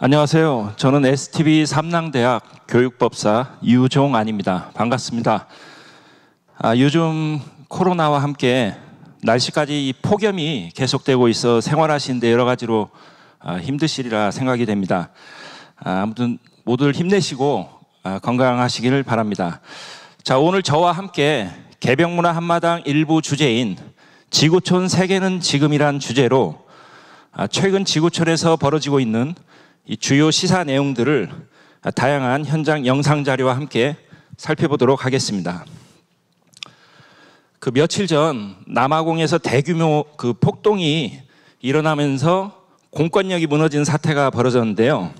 안녕하세요. 저는 STB 삼랑대학 교육법사 유종안입니다. 반갑습니다. 요즘 코로나와 함께 날씨까지 이 폭염이 계속되고 있어 생활하시는데 여러 가지로 힘드시리라 생각이 됩니다. 아무튼 모두들 힘내시고 건강하시기를 바랍니다. 자, 오늘 저와 함께 개벽문화 한마당 일부 주제인 지구촌 세계는 지금이란 주제로 최근 지구촌에서 벌어지고 있는 이 주요 시사 내용들을 다양한 현장 영상 자료와 함께 살펴보도록 하겠습니다. 그 며칠 전 남아공에서 대규모 그 폭동이 일어나면서 공권력이 무너진 사태가 벌어졌는데요.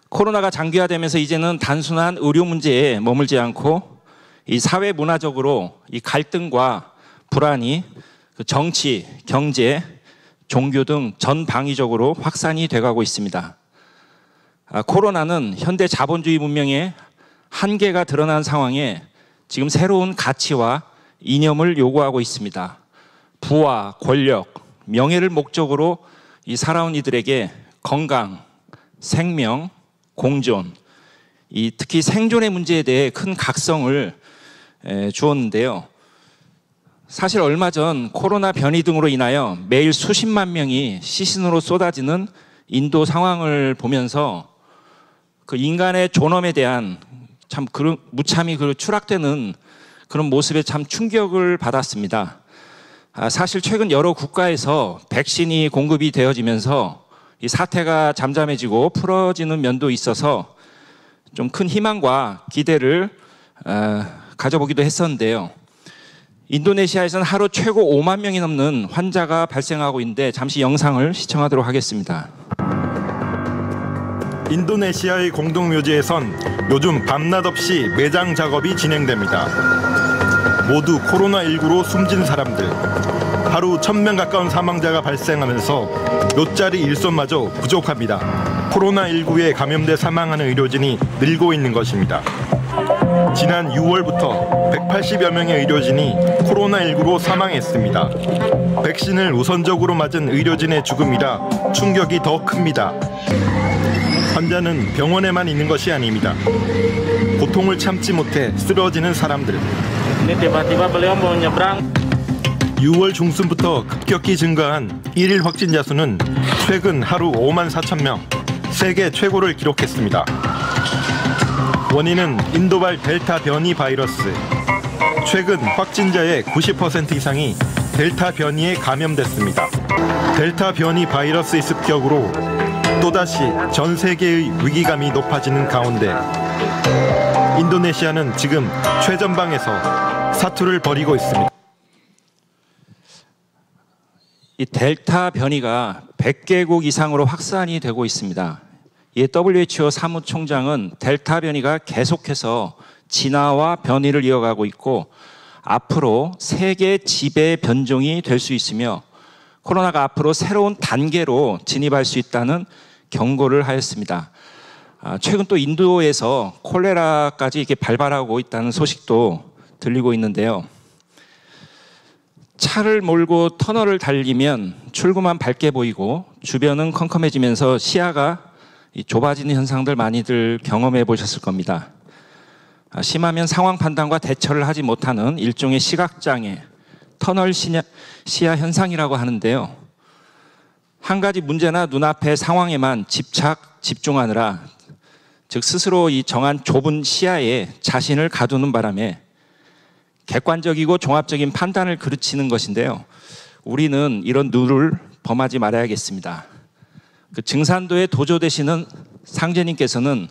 코로나가 장기화되면서 이제는 단순한 의료 문제에 머물지 않고 이 사회 문화적으로 이 갈등과 불안이 그 정치, 경제, 종교 등 전방위적으로 확산이 돼가고 있습니다. 코로나는 현대 자본주의 문명의 한계가 드러난 상황에 지금 새로운 가치와 이념을 요구하고 있습니다. 부와 권력, 명예를 목적으로 이 살아온 이들에게 건강, 생명, 공존, 특히 생존의 문제에 대해 큰 각성을 주었는데요. 사실 얼마 전 코로나 변이 등으로 인하여 매일 수십만 명이 시신으로 쏟아지는 인도 상황을 보면서 그 인간의 존엄에 대한 참 무참히 추락되는 그런 모습에 참 충격을 받았습니다. 사실 최근 여러 국가에서 백신이 공급이 되어지면서 이 사태가 잠잠해지고 풀어지는 면도 있어서 좀 큰 희망과 기대를 가져보기도 했었는데요. 인도네시아에서는 하루 최고 5만 명이 넘는 환자가 발생하고 있는데 잠시 영상을 시청하도록 하겠습니다. 인도네시아의 공동묘지에선 요즘 밤낮 없이 매장 작업이 진행됩니다. 모두 코로나19로 숨진 사람들. 하루 1,000명 가까운 사망자가 발생하면서 돛자리 일손마저 부족합니다. 코로나19에 감염돼 사망하는 의료진이 늘고 있는 것입니다. 지난 6월부터 180여 명의 의료진이 코로나19로 사망했습니다. 백신을 우선적으로 맞은 의료진의 죽음이라 충격이 더 큽니다. 환자는 병원에만 있는 것이 아닙니다. 고통을 참지 못해 쓰러지는 사람들. 6월 중순부터 급격히 증가한 1일 확진자 수는 최근 하루 5만 4천 명, 세계 최고를 기록했습니다. 원인은 인도발 델타 변이 바이러스. 최근 확진자의 90% 이상이 델타 변이에 감염됐습니다. 델타 변이 바이러스의 습격으로 또다시 전 세계의 위기감이 높아지는 가운데 인도네시아는 지금 최전방에서 사투를 벌이고 있습니다. 이 델타 변이가 100개국 이상으로 확산이 되고 있습니다. 이 WHO 사무총장은 델타 변이가 계속해서 진화와 변이를 이어가고 있고 앞으로 세계 지배 변종이 될 수 있으며 코로나가 앞으로 새로운 단계로 진입할 수 있다는 경고를 하였습니다. 최근 또 인도에서 콜레라까지 이렇게 발발하고 있다는 소식도 들리고 있는데요. 차를 몰고 터널을 달리면 출구만 밝게 보이고 주변은 컴컴해지면서 시야가 좁아지는 현상들 많이들 경험해 보셨을 겁니다. 심하면 상황 판단과 대처를 하지 못하는 일종의 시각장애, 터널 시야 현상이라고 하는데요. 한 가지 문제나 눈앞의 상황에만 집중하느라 즉 스스로 이 정한 좁은 시야에 자신을 가두는 바람에 객관적이고 종합적인 판단을 그르치는 것인데요. 우리는 이런 룰을 범하지 말아야겠습니다. 그 증산도의 도조 되시는 상제님께서는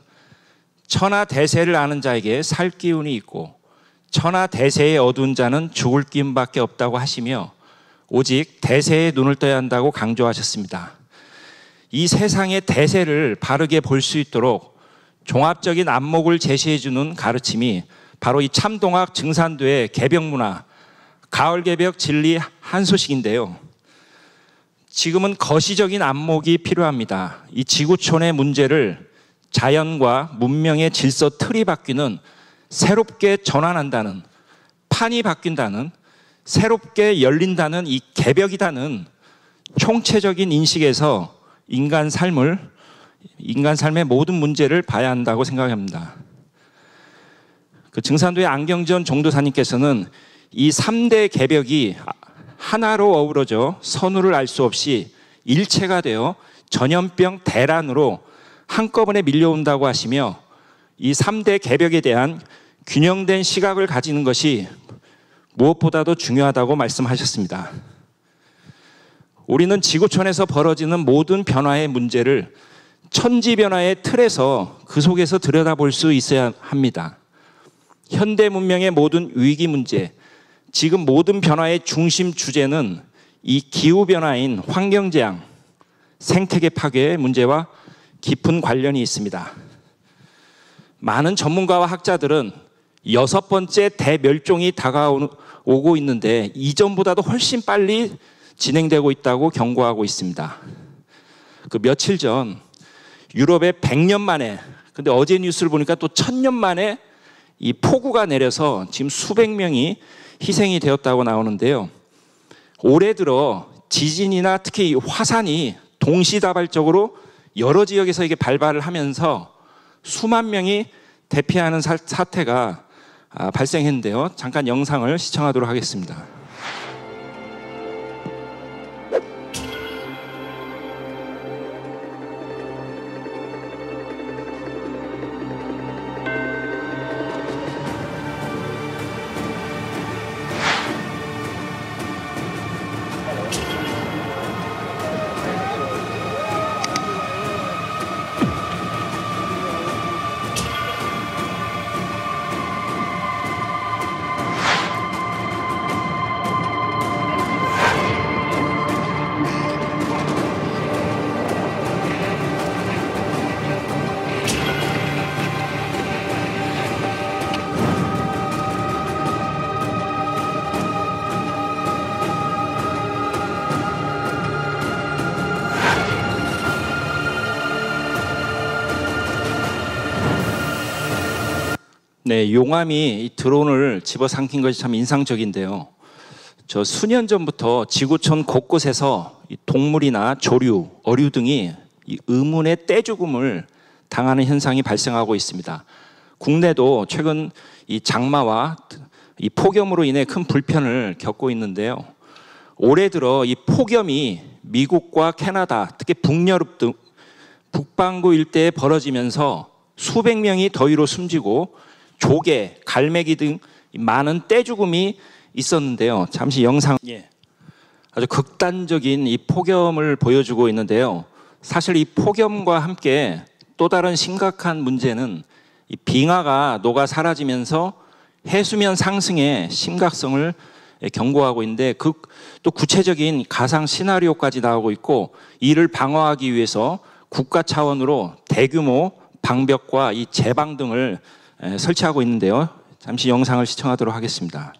천하대세를 아는 자에게 살 기운이 있고 천하대세에 어두운 자는 죽을 기운밖에 없다고 하시며 오직 대세에 눈을 떠야 한다고 강조하셨습니다. 이 세상의 대세를 바르게 볼 수 있도록 종합적인 안목을 제시해주는 가르침이 바로 이 참동학 증산도의 개벽문화, 가을개벽 진리 한 소식인데요. 지금은 거시적인 안목이 필요합니다. 이 지구촌의 문제를 자연과 문명의 질서 틀이 바뀌는 새롭게 전환한다는, 판이 바뀐다는, 새롭게 열린다는 이 개벽이라는 총체적인 인식에서 인간 삶을 인간 삶의 모든 문제를 봐야 한다고 생각합니다. 그 증산도의 안경전 종도사님께서는 이 3대 개벽이 하나로 어우러져 선우를 알 수 없이 일체가 되어 전염병 대란으로 한꺼번에 밀려온다고 하시며 이 3대 개벽에 대한 균형된 시각을 가지는 것이 무엇보다도 중요하다고 말씀하셨습니다. 우리는 지구촌에서 벌어지는 모든 변화의 문제를 천지변화의 틀에서 그 속에서 들여다볼 수 있어야 합니다. 현대 문명의 모든 위기 문제, 지금 모든 변화의 중심 주제는 이 기후변화인 환경재앙, 생태계 파괴의 문제와 깊은 관련이 있습니다. 많은 전문가와 학자들은 6번째 대멸종이 다가오고 있는데 이전보다도 훨씬 빨리 진행되고 있다고 경고하고 있습니다. 그 며칠 전 유럽에 100년 만에, 근데 어제 뉴스를 보니까 또 1000년 만에 이 폭우가 내려서 지금 수백 명이 희생이 되었다고 나오는데요. 올해 들어 지진이나 특히 화산이 동시다발적으로 여러 지역에서 이게 발발을 하면서 수만 명이 대피하는 사태가 발생했는데요. 잠깐 영상을 시청하도록 하겠습니다. 네, 용암이 이 드론을 집어삼킨 것이 참 인상적인데요. 저 수년 전부터 지구촌 곳곳에서 이 동물이나 조류, 어류 등이 이 의문의 떼죽음을 당하는 현상이 발생하고 있습니다. 국내도 최근 이 장마와 이 폭염으로 인해 큰 불편을 겪고 있는데요. 올해 들어 이 폭염이 미국과 캐나다, 특히 북유럽 등 북반구 일대에 벌어지면서 수백 명이 더위로 숨지고 조개, 갈매기 등 많은 떼죽음이 있었는데요. 잠시 영상, 아주 극단적인 이 폭염을 보여주고 있는데요. 사실 이 폭염과 함께 또 다른 심각한 문제는 이 빙하가 녹아 사라지면서 해수면 상승의 심각성을 경고하고 있는데 또 구체적인 가상 시나리오까지 나오고 있고, 이를 방어하기 위해서 국가 차원으로 대규모 방벽과 이 제방 등을 설치하고 있는데요. 잠시 영상을 시청하도록 하겠습니다.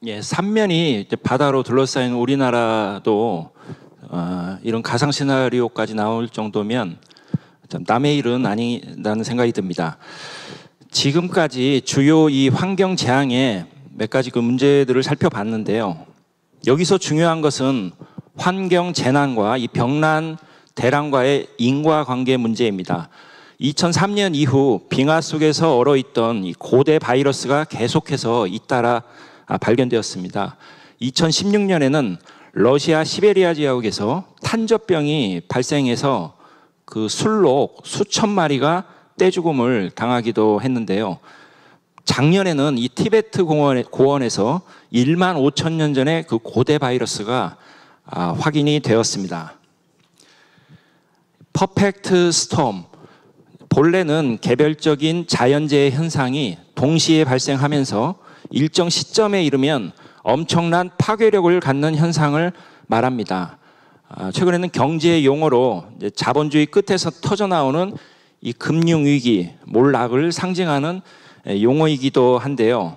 예, 삼면이 이제 바다로 둘러싸인 우리나라도 이런 가상 시나리오까지 나올 정도면 참 남의 일은 아니라는 생각이 듭니다. 지금까지 주요 이 환경 재앙의 몇 가지 그 문제들을 살펴봤는데요. 여기서 중요한 것은 환경 재난과 이 병난 대란과의 인과관계 문제입니다. 2003년 이후 빙하 속에서 얼어있던 이 고대 바이러스가 계속해서 잇따라 발견되었습니다. 2016년에는 러시아 시베리아 지역에서 탄저병이 발생해서 그 술록 수천 마리가 떼죽음을 당하기도 했는데요. 작년에는 이 티베트 고원에서 1만 5천 년 전에 그 고대 바이러스가 확인이 되었습니다. 퍼펙트 스톰, 본래는 개별적인 자연재해 현상이 동시에 발생하면서 일정 시점에 이르면 엄청난 파괴력을 갖는 현상을 말합니다. 최근에는 경제 용어로 이제 자본주의 끝에서 터져나오는 이 금융위기, 몰락을 상징하는 용어이기도 한데요.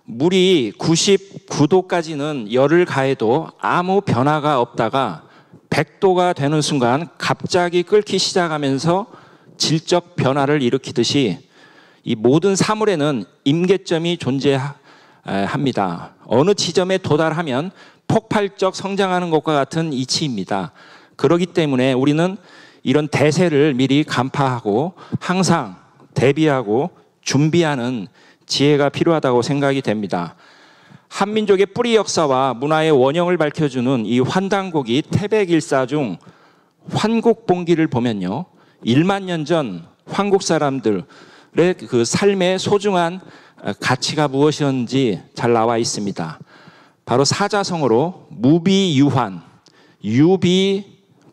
물이 99도까지는 열을 가해도 아무 변화가 없다가 100도가 되는 순간 갑자기 끓기 시작하면서 질적 변화를 일으키듯이 이 모든 사물에는 임계점이 존재합니다. 어느 지점에 도달하면 폭발적 성장하는 것과 같은 이치입니다. 그렇기 때문에 우리는 이런 대세를 미리 간파하고 항상 대비하고 준비하는 지혜가 필요하다고 생각이 됩니다. 한민족의 뿌리 역사와 문화의 원형을 밝혀주는 이 환단곡이 태백일사 중 환곡봉기를 보면요, 1만 년 전 한국 사람들의 그 삶의 소중한 가치가 무엇이었는지 잘 나와 있습니다. 바로 사자성어로 무비유한,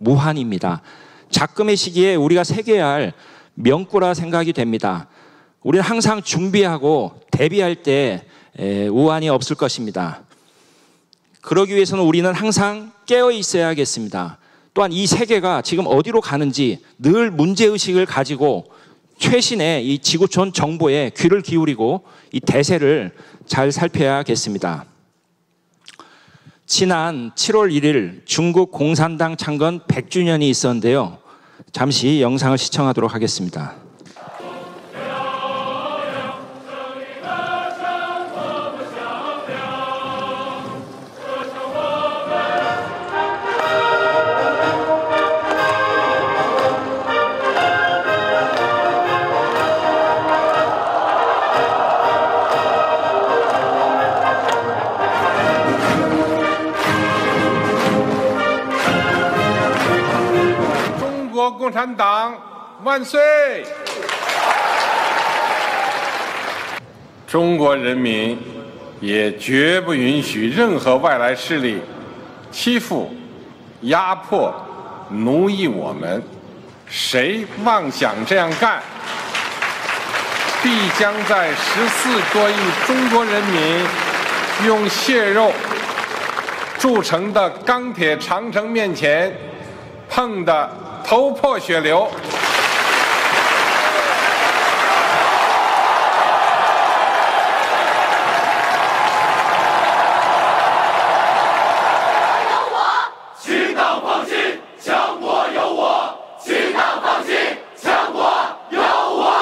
유비무한입니다. 작금의 시기에 우리가 새겨야 할 명구라 생각이 됩니다. 우리는 항상 준비하고 대비할 때 우환이 없을 것입니다. 그러기 위해서는 우리는 항상 깨어 있어야겠습니다. 또한 이 세계가 지금 어디로 가는지 늘 문제의식을 가지고 최신의 이 지구촌 정보에 귀를 기울이고 이 대세를 잘 살펴야겠습니다. 지난 7월 1일 중국 공산당 창건 100주년이 있었는데요. 잠시 영상을 시청하도록 하겠습니다.共产党万岁！中国人民也绝不允许任何外来势力欺负、压迫、奴役我们。谁妄想这样干，必将在14多亿中国人民用血肉铸成的钢铁长城面前碰得头破血流。请党放心，强国有我；请党放心，强国有我。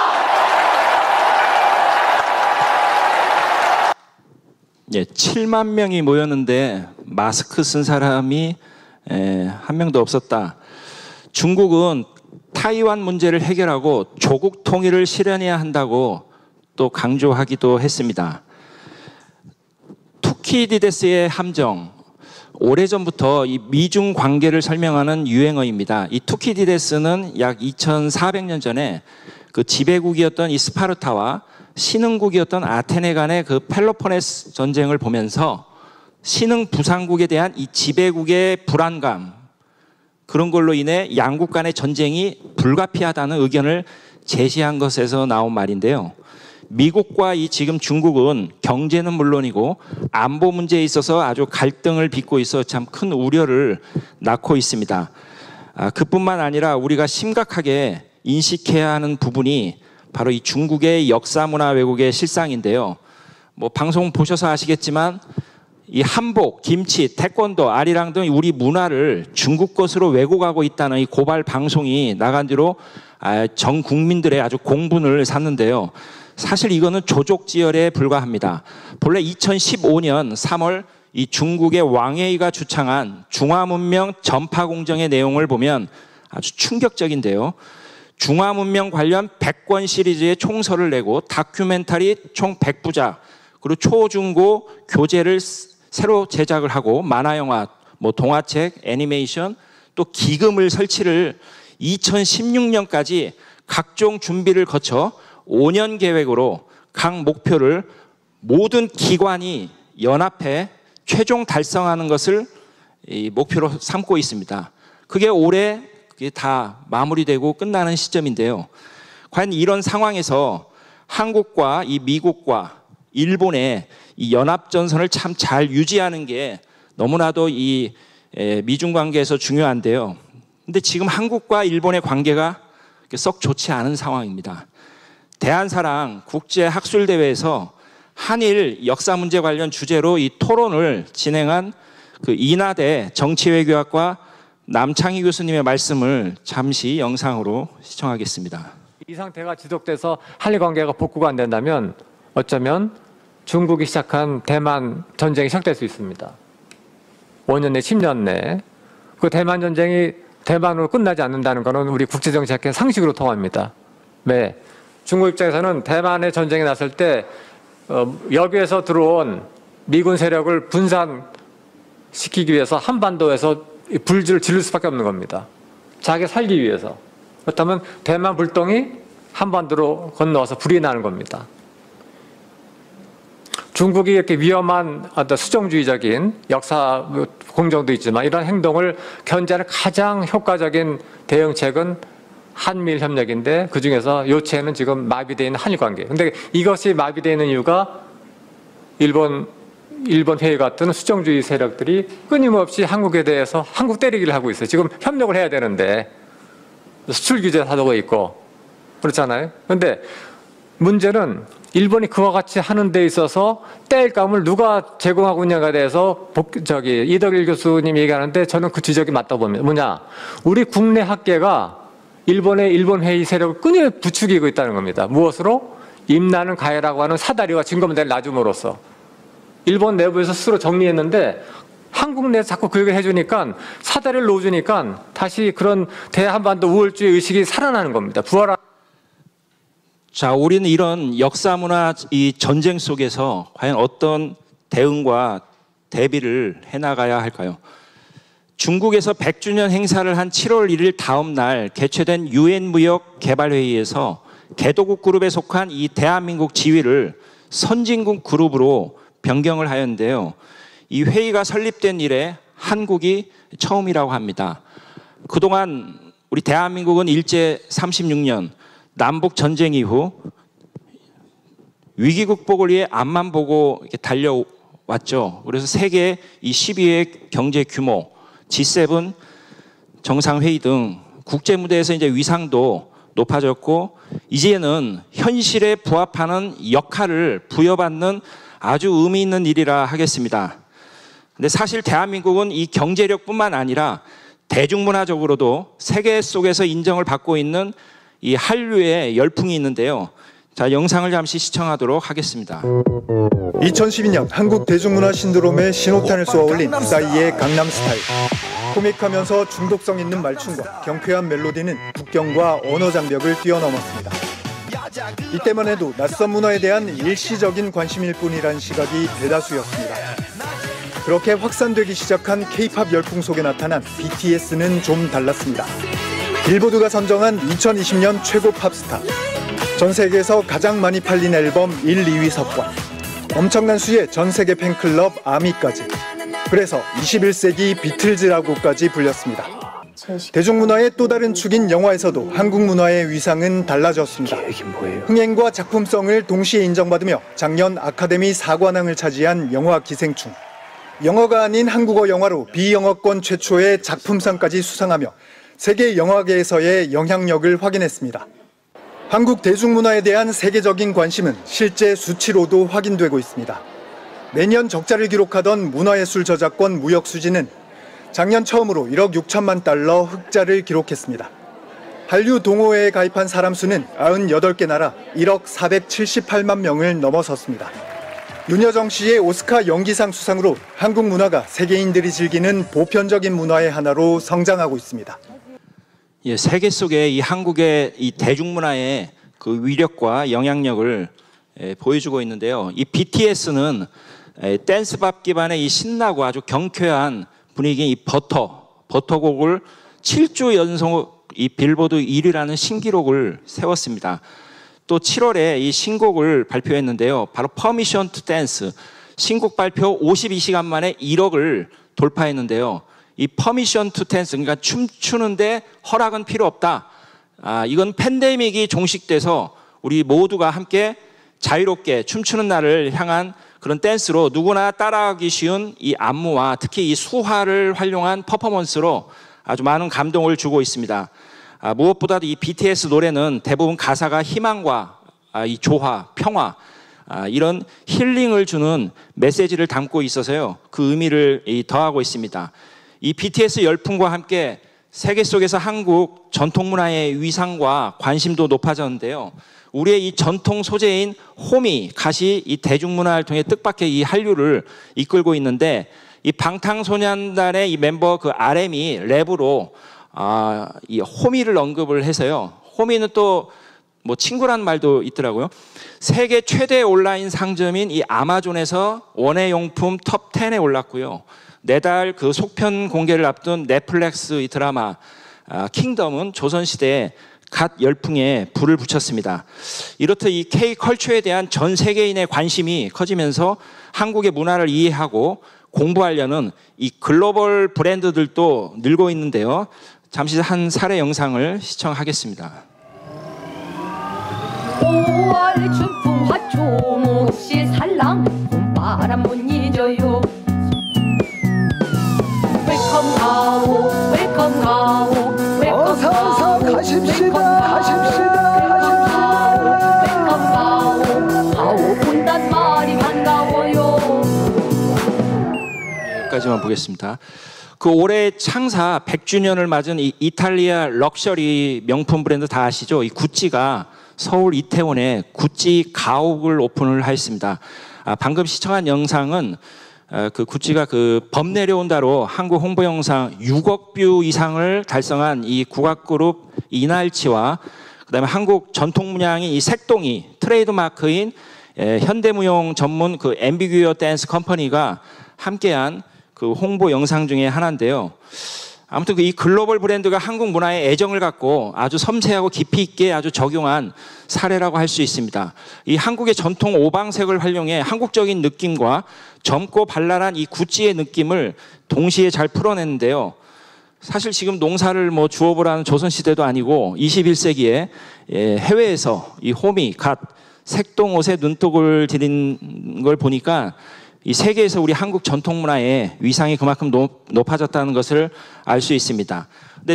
예, 7만 명이 모였는데 마스크 쓴 사람이 한 명도 없었다. 중국은 타이완 문제를 해결하고 조국 통일을 실현해야 한다고 또 강조하기도 했습니다. 투키디데스의 함정, 오래전부터 이 미중 관계를 설명하는 유행어입니다. 이 투키디데스는 약 2400년 전에 그 지배국이었던 이 스파르타와 신흥국이었던 아테네 간의 그 펠로포네스 전쟁을 보면서 신흥 부상국에 대한 이 지배국의 불안감, 그런 걸로 인해 양국 간의 전쟁이 불가피하다는 의견을 제시한 것에서 나온 말인데요. 미국과 이 지금 중국은 경제는 물론이고 안보 문제에 있어서 아주 갈등을 빚고 있어 참 큰 우려를 낳고 있습니다. 그뿐만 아니라 우리가 심각하게 인식해야 하는 부분이 바로 이 중국의 역사 문화 왜곡의 실상인데요. 뭐 방송 보셔서 아시겠지만 이 한복, 김치, 태권도, 아리랑 등 우리 문화를 중국 것으로 왜곡하고 있다는 이 고발 방송이 나간 뒤로 전 국민들의 아주 공분을 샀는데요. 사실 이거는 조족지혈에 불과합니다. 본래 2015년 3월 이 중국의 왕웨이가 주창한 중화문명 전파공정의 내용을 보면 아주 충격적인데요. 중화문명 관련 100권 시리즈의 총서를 내고 다큐멘터리 총 100부작, 그리고 초중고 교재를 새로 제작을 하고 만화영화, 동화책, 애니메이션, 또 기금을 설치를 2016년까지 각종 준비를 거쳐 5년 계획으로 각 목표를 모든 기관이 연합해 최종 달성하는 것을 이 목표로 삼고 있습니다. 그게 올해 다 마무리되고 끝나는 시점인데요. 과연 이런 상황에서 한국과 이 미국과 일본의 이 연합전선을 참 잘 유지하는 게 너무나도 이 미중 관계에서 중요한데요. 근데 지금 한국과 일본의 관계가 썩 좋지 않은 상황입니다. 대한사랑 국제학술대회에서 한일 역사 문제 관련 주제로 이 토론을 진행한 그 인하대 정치외교학과 남창희 교수님의 말씀을 잠시 영상으로 시청하겠습니다. 이 상태가 지속돼서 한일 관계가 복구가 안 된다면 어쩌면 중국이 시작한 대만 전쟁이 시작될 수 있습니다. 5년 내 10년 내 그 대만 전쟁이 대만으로 끝나지 않는다는 것은 우리 국제정치학의 상식으로 통합니다. 왜? 중국 입장에서는 대만의 전쟁이 났을 때 여기에서 들어온 미군 세력을 분산시키기 위해서 한반도에서 불지를 지를 수밖에 없는 겁니다. 자기 살기 위해서. 그렇다면 대만 불똥이 한반도로 건너와서 불이 나는 겁니다. 중국이 이렇게 위험한 어떤 수정주의적인 역사 공정도 있지만 이런 행동을 견제하는 가장 효과적인 대응책은 한미일 협력인데 그중에서 요체는 지금 마비되어 있는 한일 관계. 근데 이것이 마비되어 있는 이유가 일본 회의 같은 수정주의 세력들이 끊임없이 한국에 대해서 한국 때리기를 하고 있어요. 지금 협력을 해야 되는데 수출 규제 사도가 있고 그렇잖아요. 그런데 문제는 일본이 그와 같이 하는 데 있어서 땔감을 누가 제공하고 있냐에 대해서 이덕일 교수님이 얘기하는데 저는 그 지적이 맞다고 봅니다. 뭐냐? 우리 국내 학계가 일본의 일본 회의 세력을 끊임없이 부추기고 있다는 겁니다. 무엇으로? 임나는 가해라고 하는 사다리와 증거문제를 놔줌으로써. 일본 내부에서 스스로 정리했는데 한국 내에서 자꾸 그 얘기를 해주니까 사다리를 놓아주니까 다시 그런 대한반도 우월주의 의식이 살아나는 겁니다. 부활하는. 자, 우리는 이런 역사 문화 이 전쟁 속에서 과연 어떤 대응과 대비를 해나가야 할까요? 중국에서 100주년 행사를 한 7월 1일 다음 날 개최된 유엔 무역 개발회의에서 개도국 그룹에 속한 이 대한민국 지위를 선진국 그룹으로 변경을 하였는데요. 이 회의가 설립된 이래 한국이 처음이라고 합니다. 그동안 우리 대한민국은 일제 36년 남북 전쟁 이후 위기 극복을 위해 앞만 보고 이렇게 달려왔죠. 그래서 세계 이 12의 경제 규모, G7 정상회의 등 국제 무대에서 이제 위상도 높아졌고 이제는 현실에 부합하는 역할을 부여받는 아주 의미 있는 일이라 하겠습니다. 근데 사실 대한민국은 이 경제력뿐만 아니라 대중문화적으로도 세계 속에서 인정을 받고 있는 이 한류의 열풍이 있는데요. 자, 영상을 잠시 시청하도록 하겠습니다. 2012년 한국 대중문화 신드롬에 신호탄을 쏘아올린 싸이의 강남스타일. 코믹하면서 중독성 있는 말춤과 경쾌한 멜로디는 국경과 언어 장벽을 뛰어넘었습니다. 이때만 해도 낯선 문화에 대한 일시적인 관심일 뿐이라는 시각이 대다수였습니다. 그렇게 확산되기 시작한 K-팝 열풍 속에 나타난 BTS는 좀 달랐습니다. 빌보드가 선정한 2020년 최고 팝스타, 전 세계에서 가장 많이 팔린 앨범 1, 2위 석권, 엄청난 수의 전 세계 팬클럽 아미까지. 그래서 21세기 비틀즈라고까지 불렸습니다. 대중문화의 또 다른 축인 영화에서도 한국 문화의 위상은 달라졌습니다. 흥행과 작품성을 동시에 인정받으며 작년 아카데미 4관왕을 차지한 영화 기생충. 영어가 아닌 한국어 영화로 비영어권 최초의 작품상까지 수상하며 세계 영화계에서의 영향력을 확인했습니다. 한국 대중문화에 대한 세계적인 관심은 실제 수치로도 확인되고 있습니다. 매년 적자를 기록하던 문화예술 저작권 무역 수지는 작년 처음으로 1억 6천만 달러 흑자를 기록했습니다. 한류 동호회에 가입한 사람 수는 98개 나라 1억 478만 명을 넘어섰습니다. 윤여정 씨의 오스카 연기상 수상으로 한국 문화가 세계인들이 즐기는 보편적인 문화의 하나로 성장하고 있습니다. 예, 세계 속에 이 한국의 이 대중문화의 그 위력과 영향력을 보여주고 있는데요. 이 BTS는 댄스밥 기반의 이 신나고 아주 경쾌한 분위기인 이 버터곡을 7주 연속 이 빌보드 1위라는 신기록을 세웠습니다. 또 7월에 이 신곡을 발표했는데요. 바로 Permission to Dance, 신곡 발표 52시간 만에 1억을 돌파했는데요. 이 Permission to Dance, 그러니까 춤추는데 허락은 필요 없다. 이건 팬데믹이 종식돼서 우리 모두가 함께 자유롭게 춤추는 날을 향한 그런 댄스로 누구나 따라하기 쉬운 이 안무와 특히 이 수화를 활용한 퍼포먼스로 아주 많은 감동을 주고 있습니다. 무엇보다도 이 BTS 노래는 대부분 가사가 희망과 이 조화, 평화, 이런 힐링을 주는 메시지를 담고 있어서요. 그 의미를 더하고 있습니다. 이 BTS 열풍과 함께 세계 속에서 한국 전통문화의 위상과 관심도 높아졌는데요. 우리의 이 전통 소재인 호미, 갓이 이 대중문화를 통해 뜻밖의 이 한류를 이끌고 있는데 이 방탄소년단의 이 멤버 그 RM이 랩으로 이 호미를 언급을 해서요. 호미는 또 뭐 친구라는 말도 있더라고요. 세계 최대 온라인 상점인 이 아마존에서 원예용품 톱 10에 올랐고요. 내달 그 속편 공개를 앞둔 넷플릭스 이 드라마 킹덤은 조선시대에 갓 열풍에 불을 붙였습니다. 이렇듯 이 K-컬처에 대한 전 세계인의 관심이 커지면서 한국의 문화를 이해하고 공부하려는 이 글로벌 브랜드들도 늘고 있는데요. 잠시 한 사례 영상을 시청하겠습니다. 5월 춘풍 화초 몹시 살랑 봄바람 못 잊어요. 웰컴 가오 웰컴 가오 웰컴 가오 가십시다 웰컴 가오 가오 온단 말이 반가워요. 여기까지만 보겠습니다. 그 올해 창사 100주년을 맞은 이 이탈리아 럭셔리 명품 브랜드 다 아시죠? 이 구찌가 서울 이태원에 구찌 가옥을 오픈을 하였습니다. 방금 시청한 영상은 그 구찌가 그 범 내려온다로 한국 홍보 영상 6억 뷰 이상을 달성한 이 국악그룹 이날치와 그다음에 한국 전통 문양인 이 색동이 트레이드 마크인 현대무용 전문 그 앰비규어 댄스 컴퍼니가 함께한 그 홍보 영상 중에 하나인데요. 아무튼 이 글로벌 브랜드가 한국 문화에 애정을 갖고 아주 섬세하고 깊이 있게 아주 적용한 사례라고 할 수 있습니다. 이 한국의 전통 오방색을 활용해 한국적인 느낌과 젊고 발랄한 이 구찌의 느낌을 동시에 잘 풀어냈는데요. 사실 지금 농사를 뭐 주업을 하는 조선시대도 아니고 21세기에 해외에서 이 호미, 갓, 색동옷에 눈독을 들인 걸 보니까 이 세계에서 우리 한국 전통 문화의 위상이 그만큼 높아졌다는 것을 알 수 있습니다. 근데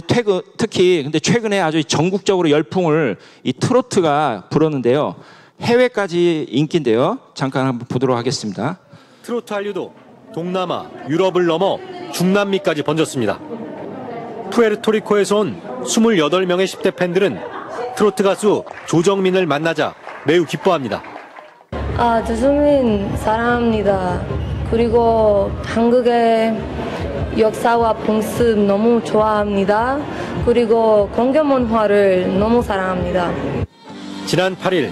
특히 최근에 아주 전국적으로 열풍을 이 트로트가 불었는데요. 해외까지 인기인데요. 잠깐 한번 보도록 하겠습니다. 트로트 한류도 동남아, 유럽을 넘어 중남미까지 번졌습니다. 푸에르토리코에서 온 28명의 10대 팬들은 트로트 가수 조정민을 만나자 매우 기뻐합니다. 조정민 사랑합니다. 그리고 한국의 역사와 풍습 너무 좋아합니다. 그리고 공개문화를 너무 사랑합니다. 지난 8일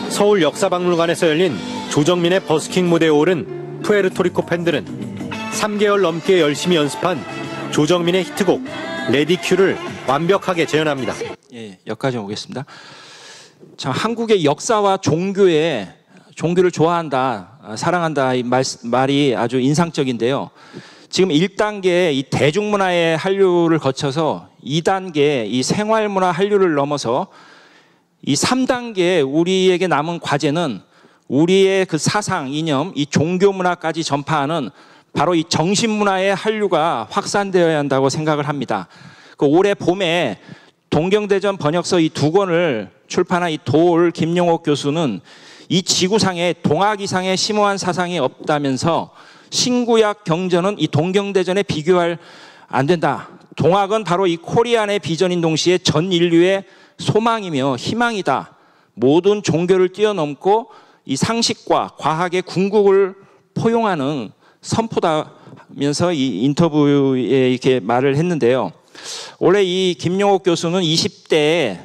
서울 역사박물관에서 열린 조정민의 버스킹 무대에 오른 푸에르토리코 팬들은 3개월 넘게 열심히 연습한 조정민의 히트곡 레디큐를 완벽하게 재현합니다. 예, 여기까지 오겠습니다. 자, 한국의 역사와 종교를 좋아한다, 사랑한다 이 말이 아주 인상적인데요. 지금 1단계 이 대중문화의 한류를 거쳐서 2단계 이 생활문화 한류를 넘어서 이 3단계 우리에게 남은 과제는 우리의 그 사상, 이념, 이 종교문화까지 전파하는 바로 이 정신문화의 한류가 확산되어야 한다고 생각을 합니다. 그 올해 봄에 동경대전 번역서 이 2권을 출판한 이 도올 김용옥 교수는 이 지구상에 동학 이상의 심오한 사상이 없다면서 신구약 경전은 이 동경대전에 비교할 안 된다. 동학은 바로 이 코리안의 비전인 동시에 전 인류의 소망이며 희망이다. 모든 종교를 뛰어넘고 이 상식과 과학의 궁극을 포용하는 선포다면서 이 인터뷰에 이렇게 말을 했는데요. 원래 이 김용옥 교수는 20대에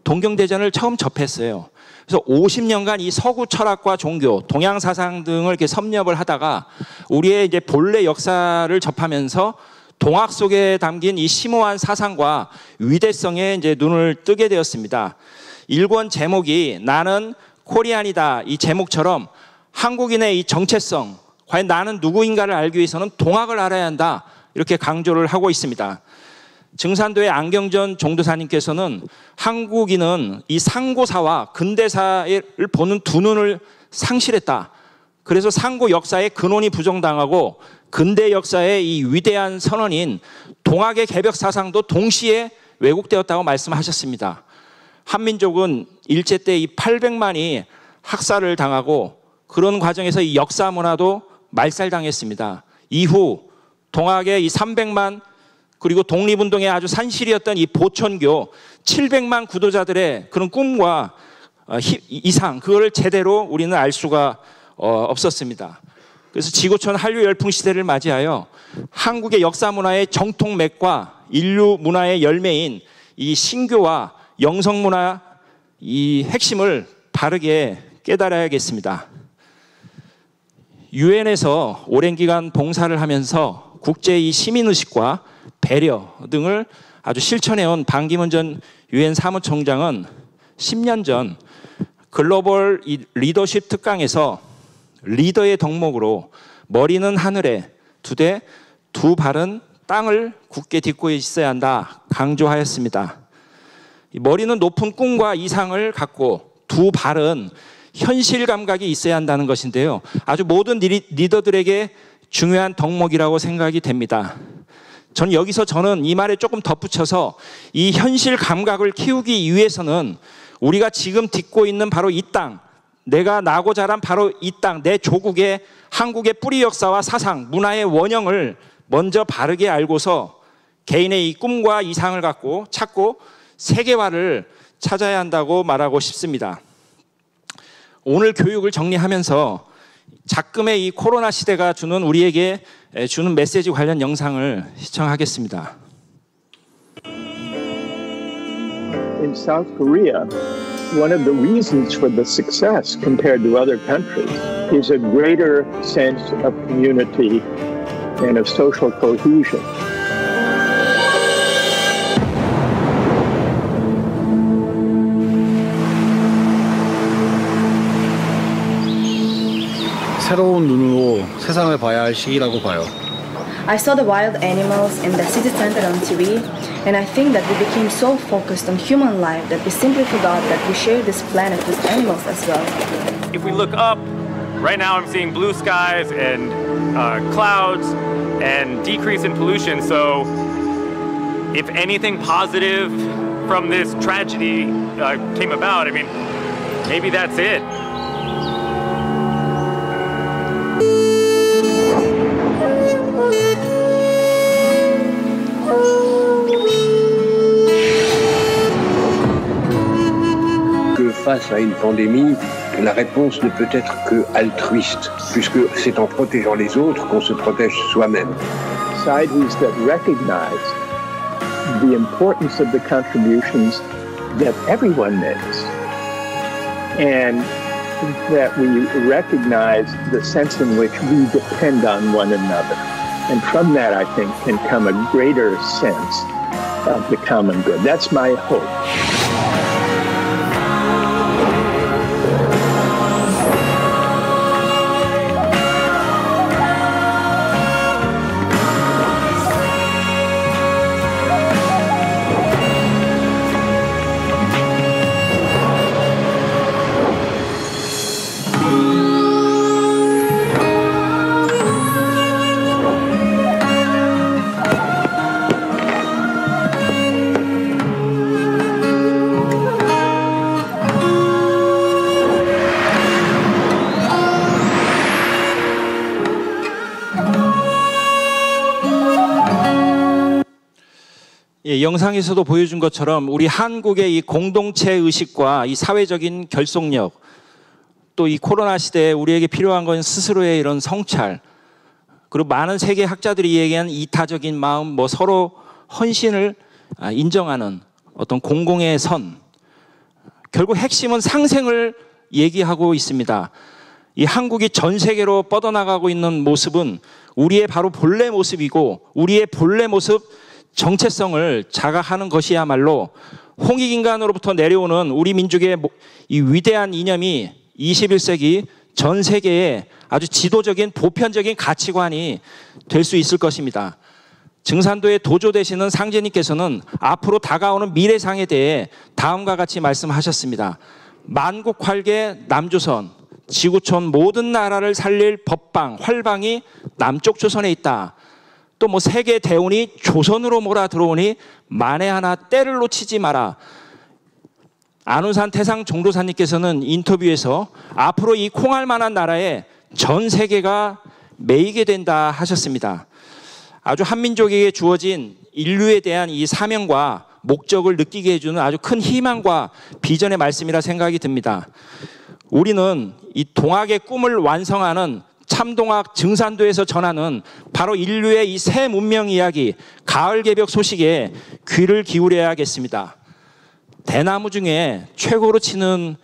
동경대전을 처음 접했어요. 그래서 50년간 이 서구 철학과 종교, 동양 사상 등을 이렇게 섭렵을 하다가 우리의 이제 본래 역사를 접하면서 동학 속에 담긴 이 심오한 사상과 위대성에 이제 눈을 뜨게 되었습니다. 일권 제목이 나는 코리안이다 이 제목처럼 한국인의 이 정체성, 과연 나는 누구인가를 알기 위해서는 동학을 알아야 한다 이렇게 강조를 하고 있습니다. 증산도의 안경전 종도사님께서는 한국인은 이 상고사와 근대사를 보는 두 눈을 상실했다. 그래서 상고 역사의 근원이 부정당하고 근대 역사의 이 위대한 선언인 동학의 개벽 사상도 동시에 왜곡되었다고 말씀하셨습니다. 한민족은 일제 때 이 800만이 학살을 당하고 그런 과정에서 이 역사 문화도 말살당했습니다. 이후 동학의 이 300만 그리고 독립운동의 아주 산실이었던 이 보천교 700만 구도자들의 그런 꿈과 이상 그거를 제대로 우리는 알 수가 없었습니다. 그래서 지구촌 한류 열풍 시대를 맞이하여 한국의 역사 문화의 정통맥과 인류 문화의 열매인 이 신교와 영성 문화 이 핵심을 바르게 깨달아야겠습니다. 유엔에서 오랜 기간 봉사를 하면서 국제 이 시민의식과 배려 등을 아주 실천해온 반기문 전 유엔 사무총장은 10년 전 글로벌 리더십 특강에서 리더의 덕목으로 머리는 하늘에 두되 두 발은 땅을 굳게 딛고 있어야 한다 강조하였습니다. 머리는 높은 꿈과 이상을 갖고 두 발은 현실 감각이 있어야 한다는 것인데요. 아주 모든 리더들에게 중요한 덕목이라고 생각이 됩니다. 저는 여기서 이 말에 조금 덧붙여서 이 현실 감각을 키우기 위해서는 우리가 지금 딛고 있는 바로 이 땅, 내가 나고 자란 바로 이 땅, 내 조국의 한국의 뿌리 역사와 사상, 문화의 원형을 먼저 바르게 알고서 개인의 이 꿈과 이상을 갖고 찾고 세계화를 찾아야 한다고 말하고 싶습니다. 오늘 교육을 정리하면서 작금의 이 코로나 시대가 우리에게 주는 메시지 관련 영상을 시청하겠습니다. In South Korea, one of the reasons for the success compared to other countries is a greater sense of community and of social cohesion. 새로운 눈으로 세상을 봐야 할 시기라고 봐요. I saw the wild animals in the city center on TV, and I think that we became so focused on human life that we simply forgot that we share this planet with animals as well. If we look up, right now I'm seeing blue skies and clouds and decrease in pollution. So if anything positive from this tragedy came about, I mean, maybe that's it. Face à une pandémie, la réponse ne peut être que altruiste, puisque c'est en protégeant les autres qu'on se protège soi-même. Societies that recognize the importance of the contributions that everyone makes, and that we recognize the sense in which we depend on one another. And from that, I think, can come a greater sense of the common good. That's my hope. 예, 영상에서도 보여준 것처럼 우리 한국의 이 공동체 의식과 이 사회적인 결속력, 또 이 코로나 시대에 우리에게 필요한 건 스스로의 이런 성찰, 그리고 많은 세계 학자들이 얘기한 이타적인 마음, 뭐 서로 헌신을 인정하는 어떤 공공의 선, 결국 핵심은 상생을 얘기하고 있습니다. 이 한국이 전 세계로 뻗어나가고 있는 모습은 우리의 바로 본래 모습이고, 우리의 본래 모습 정체성을 자각하는 것이야말로 홍익인간으로부터 내려오는 우리 민족의 이 위대한 이념이 21세기 전 세계에 아주 지도적인 보편적인 가치관이 될 수 있을 것입니다. 증산도의 도조 되시는 상제님께서는 앞으로 다가오는 미래상에 대해 다음과 같이 말씀하셨습니다. 만국활계 남조선, 지구촌 모든 나라를 살릴 법방, 활방이 남쪽 조선에 있다. 또 뭐 세계 대운이 조선으로 몰아 들어오니 만에 하나 때를 놓치지 마라. 안우산 태상 종도사님께서는 인터뷰에서 앞으로 이 콩할 만한 나라에 전 세계가 매이게 된다 하셨습니다. 아주 한민족에게 주어진 인류에 대한 이 사명과 목적을 느끼게 해주는 아주 큰 희망과 비전의 말씀이라 생각이 듭니다. 우리는 이 동학의 꿈을 완성하는 참동학 증산도에서 전하는 바로 인류의 이 새 문명 이야기, 가을 개벽 소식에 귀를 기울여야겠습니다. 대나무 중에 최고로 치는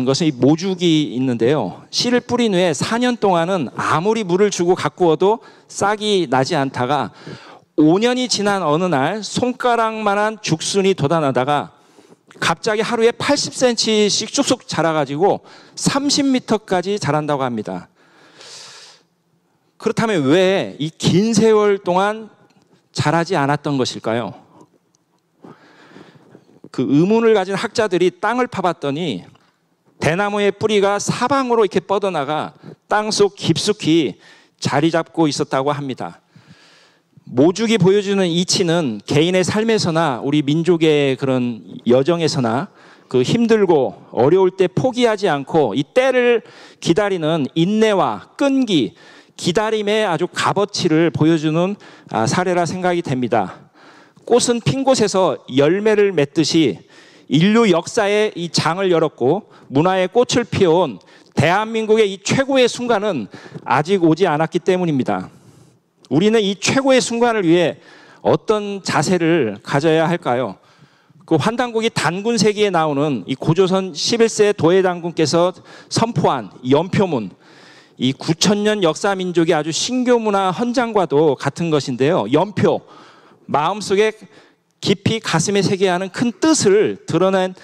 것은 이 모죽이 있는데요. 씨를 뿌린 후에 4년 동안은 아무리 물을 주고 가꾸어도 싹이 나지 않다가 5년이 지난 어느 날 손가락만한 죽순이 돋아나다가 갑자기 하루에 80cm씩 쑥쑥 자라가지고 30m까지 자란다고 합니다. 그렇다면 왜 이 긴 세월 동안 자라지 않았던 것일까요? 그 의문을 가진 학자들이 땅을 파봤더니 대나무의 뿌리가 사방으로 이렇게 뻗어나가 땅속 깊숙이 자리 잡고 있었다고 합니다. 모죽이 보여주는 이치는 개인의 삶에서나 우리 민족의 그런 여정에서나 그 힘들고 어려울 때 포기하지 않고 이 때를 기다리는 인내와 끈기, 기다림의 아주 값어치를 보여주는 사례라 생각이 됩니다. 꽃은 핀 곳에서 열매를 맺듯이 인류 역사의 이 장을 열었고 문화의 꽃을 피워온 대한민국의 이 최고의 순간은 아직 오지 않았기 때문입니다. 우리는 이 최고의 순간을 위해 어떤 자세를 가져야 할까요? 그 환단곡이 단군세기에 나오는 이 고조선 11세 도예장군께서 선포한 연표문, 이 9,000년 역사 민족의 아주 신교 문화 헌장과도 같은 것인데요. 연표, 마음속에 깊이 가슴에 새겨야 하는 큰 뜻을 드러낸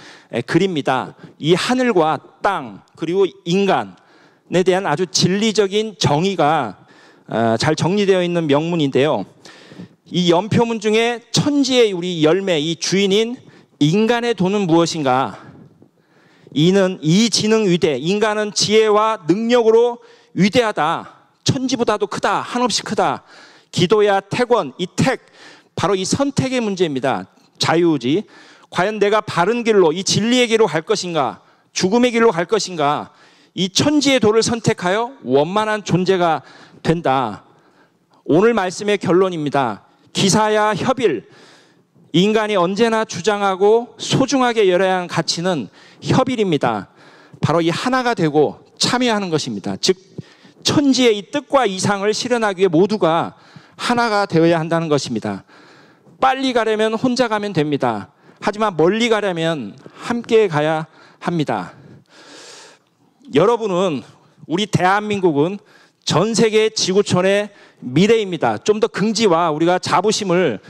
글입니다. 이 하늘과 땅 그리고 인간에 대한 아주 진리적인 정의가 잘 정리되어 있는 명문인데요. 이 연표문 중에 천지의 우리 열매, 이 주인인 인간의 도는 무엇인가? 이는 이 지능 위대, 인간은 지혜와 능력으로 위대하다. 천지보다도 크다. 한없이 크다. 기도야 태권, 이 택, 바로 이 선택의 문제입니다. 자유의지. 과연 내가 바른 길로, 이 진리의 길로 갈 것인가? 죽음의 길로 갈 것인가? 이 천지의 도를 선택하여 원만한 존재가 된다. 오늘 말씀의 결론입니다. 기사야 협일. 인간이 언제나 주장하고 소중하게 열어야 하는 가치는 협일입니다. 바로 이 하나가 되고 참여하는 것입니다. 즉 천지의 이 뜻과 이상을 실현하기 위해 모두가 하나가 되어야 한다는 것입니다. 빨리 가려면 혼자 가면 됩니다. 하지만 멀리 가려면 함께 가야 합니다. 여러분은, 우리 대한민국은 전 세계 지구촌의 미래입니다. 좀 더 긍지와 우리가 자부심을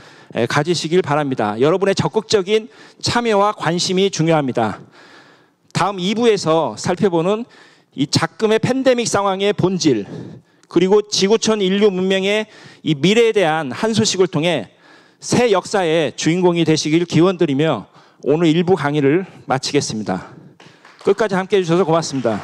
가지시길 바랍니다. 여러분의 적극적인 참여와 관심이 중요합니다. 다음 2부에서 살펴보는 이 작금의 팬데믹 상황의 본질, 그리고 지구촌 인류 문명의 이 미래에 대한 한 소식을 통해 새 역사의 주인공이 되시길 기원드리며 오늘 1부 강의를 마치겠습니다. 끝까지 함께해 주셔서 고맙습니다.